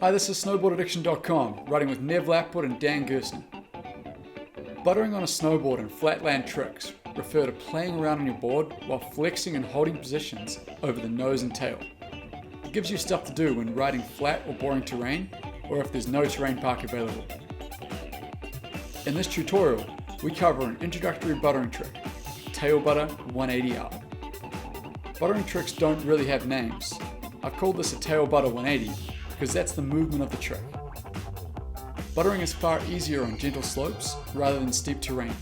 Hi, this is snoubordaddiction.com, writing with Nev Lapwood and Dan Gerstner. Buttering on a snowboard and flatland tricks refer to playing around on your board while flexing and holding positions over the nose and tail. It gives you stuff to do when riding flat or boring terrain, or if there's no terrain park available. In this tutorial, we cover an introductory buttering trick, tail butter 180 up. Buttering tricks don't really have names. I've called this a tail butter 180 because that's the movement of the trick. Buttering is far easier on gentle slopes rather than steep terrain.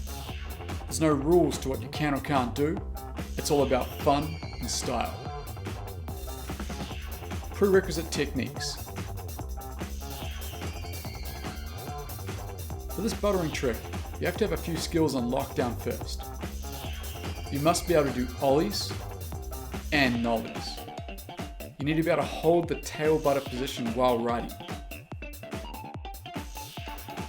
There's no rules to what you can or can't do. It's all about fun and style. Prerequisite techniques. For this buttering trick, you have to have a few skills on lockdown first. You must be able to do ollies and nollies. You need to be able to hold the tail butter position while riding.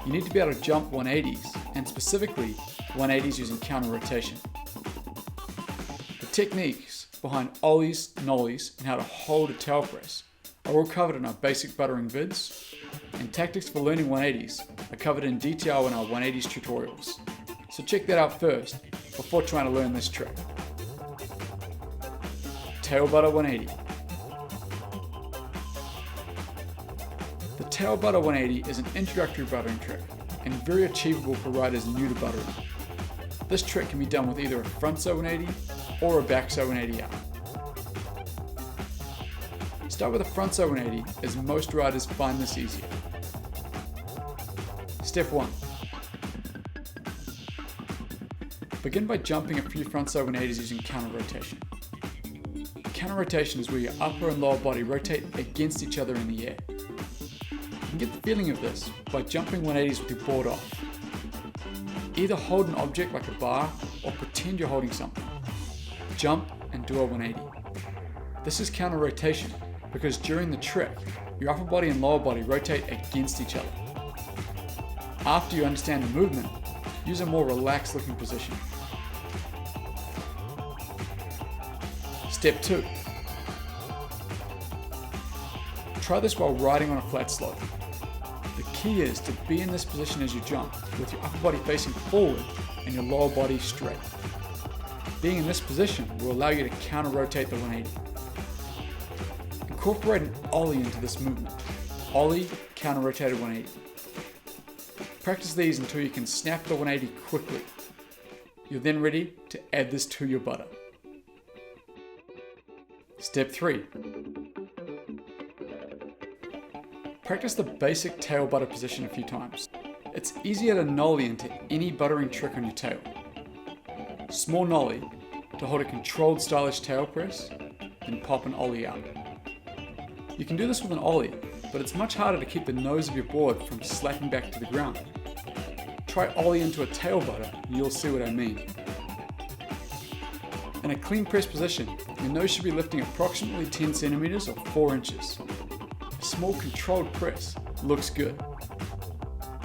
You need to be able to jump 180s, and specifically 180s using counter rotation. The techniques behind ollies, nollies, and how to hold a tail press are all covered in our basic buttering vids, and tactics for learning 180s are covered in detail in our 180s tutorials. So check that out first before trying to learn this trick. Tail butter 180. The tail butter 180 is an introductory buttering trick and very achievable for riders new to buttering. This trick can be done with either a front side 180 or a back side 180 out. Start with a front side 180 as most riders find this easier. Step 1. Begin by jumping a few front side 180s using counter rotation. Counter rotation is where your upper and lower body rotate against each other in the air. You can get the feeling of this by jumping 180s with your board off. Either hold an object like a bar or pretend you're holding something. Jump and do a 180. This is counter rotation because during the trick, your upper body and lower body rotate against each other. After you understand the movement, use a more relaxed looking position. Step 2. Try this while riding on a flat slope. The key is to be in this position as you jump, with your upper body facing forward and your lower body straight. Being in this position will allow you to counter rotate the 180. Incorporate an ollie into this movement. Ollie, counter rotated 180. Practice these until you can snap the 180 quickly. You're then ready to add this to your butter. Step 3. Practice the basic tail butter position a few times. It's easier to nollie into any buttering trick on your tail. Small nollie to hold a controlled stylish tail press, then pop an ollie out. You can do this with an ollie, but it's much harder to keep the nose of your board from slapping back to the ground. Try ollie into a tail butter and you'll see what I mean. In a clean press position, your nose should be lifting approximately 10 centimeters or 4 inches. A small controlled press looks good.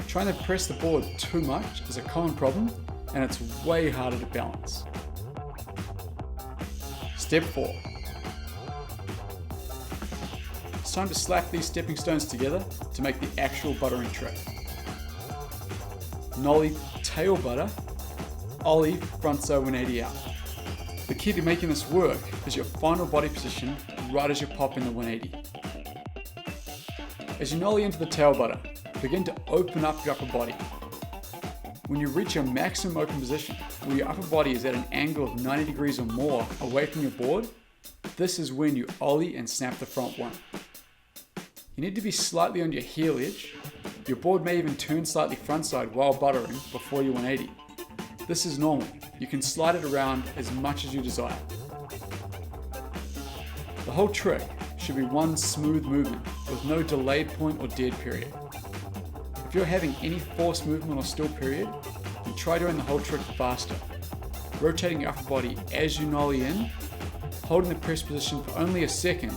Trying to press the board too much is a common problem and it's way harder to balance. Step 4. It's time to slap these stepping stones together to make the actual buttering trick. Nollie tail butter, ollie front side 180 out. The key to making this work is your final body position right as you pop in the 180. As you nollie into the tail butter, begin to open up your upper body. When you reach your maximum open position, where your upper body is at an angle of 90 degrees or more away from your board, this is when you ollie and snap the front one. You need to be slightly on your heel edge. Your board may even turn slightly front side while buttering before your 180. This is normal. You can slide it around as much as you desire. The whole trick should be one smooth movement with no delayed point or dead period. If you're having any forced movement or still period, then try doing the whole trick faster. Rotating your upper body as you nollie in, holding the press position for only a second,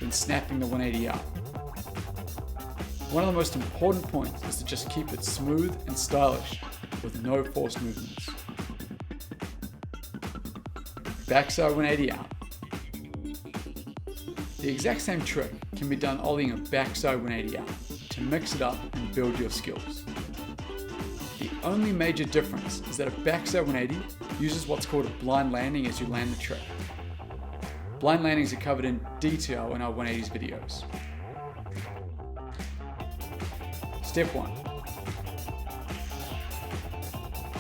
then snapping the 180 out. One of the most important points is to just keep it smooth and stylish with no forced movements. Backside 180 out. The exact same trick can be done ollieing a backside 180 out to mix it up and build your skills. The only major difference is that a backside 180 uses what's called a blind landing as you land the trick. Blind landings are covered in detail in our 180s videos. Step 1.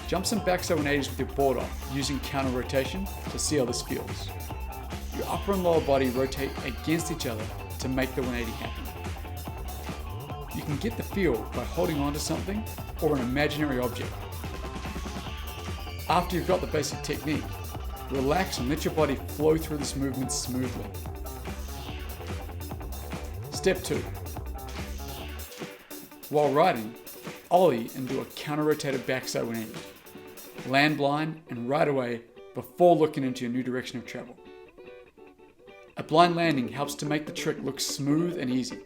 Jump some backside 180s with your board off using counter rotation to see how this feels. Your upper and lower body rotate against each other to make the 180 happen. You can get the feel by holding onto something or an imaginary object. After you've got the basic technique, relax and let your body flow through this movement smoothly. Step 2. While riding, ollie and do a counter-rotated backside 180. Land blind and ride away before looking into your new direction of travel. A blind landing helps to make the trick look smooth and easy.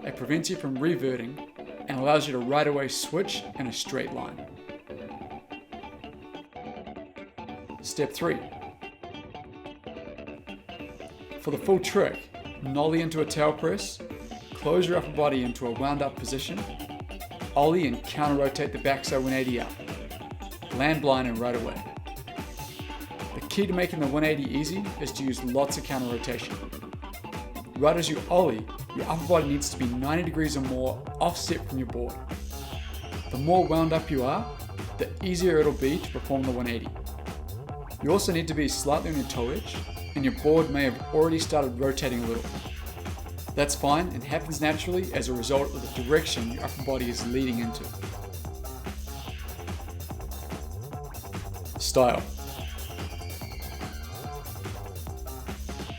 It prevents you from reverting and allows you to right away switch in a straight line. Step 3. For the full trick, nollie into a tail press, close your upper body into a wound up position, ollie and counter rotate the backside 180 out. Land blind and right away. The key to making the 180 easy is to use lots of counter rotation. Right as you ollie, your upper body needs to be 90 degrees or more offset from your board. The more wound up you are, the easier it'll be to perform the 180. You also need to be slightly on your toe edge, and your board may have already started rotating a little. That's fine and happens naturally as a result of the direction your upper body is leading into. Style.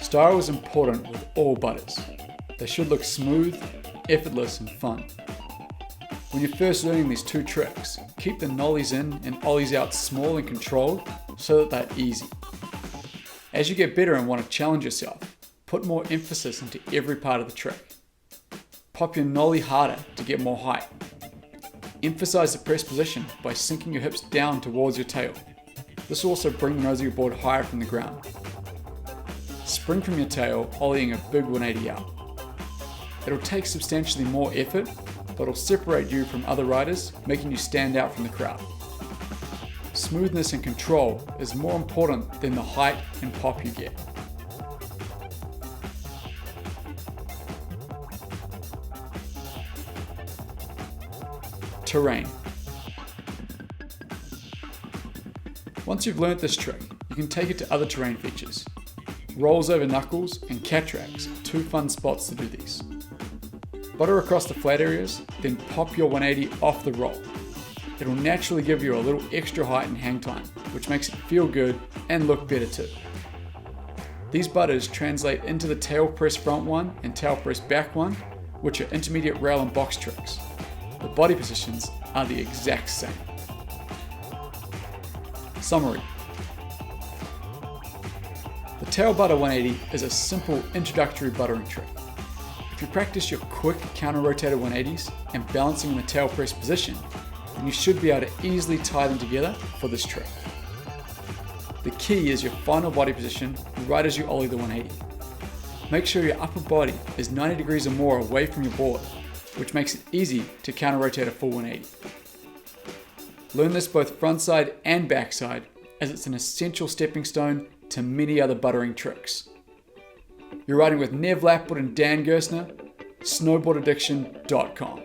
Style is important with all butters. They should look smooth, effortless and fun. When you're first learning these two tricks, keep the nollies in and ollies out small and controlled so that they're easy. As you get better and want to challenge yourself, put more emphasis into every part of the trick. Pop your nollie harder to get more height. Emphasize the press position by sinking your hips down towards your tail. This will also bring the nose of your board higher from the ground. Spring from your tail, ollieing a big 180 out. It'll take substantially more effort, but it'll separate you from other riders, making you stand out from the crowd. Smoothness and control is more important than the height and pop you get. Terrain. Once you've learnt this trick, you can take it to other terrain features. Rolls over knuckles and cat tracks are two fun spots to do these. Butter across the flat areas, then pop your 180 off the roll. It'll naturally give you a little extra height and hang time, which makes it feel good and look better too. These butters translate into the tail press front one and tail press back one, which are intermediate rail and box tricks. The body positions are the exact same. Summary. The tail butter 180 is a simple introductory buttering trick. If you practice your quick counter-rotated 180s and balancing in the tail press position, then you should be able to easily tie them together for this trick. The key is your final body position right as you ollie the 180. Make sure your upper body is 90 degrees or more away from your board, which makes it easy to counter-rotate a full 180. Learn this both frontside and backside, as it's an essential stepping stone to many other buttering tricks. You're riding with Nev Lapwood and Dan Gerstner, snoubordaddiction.com.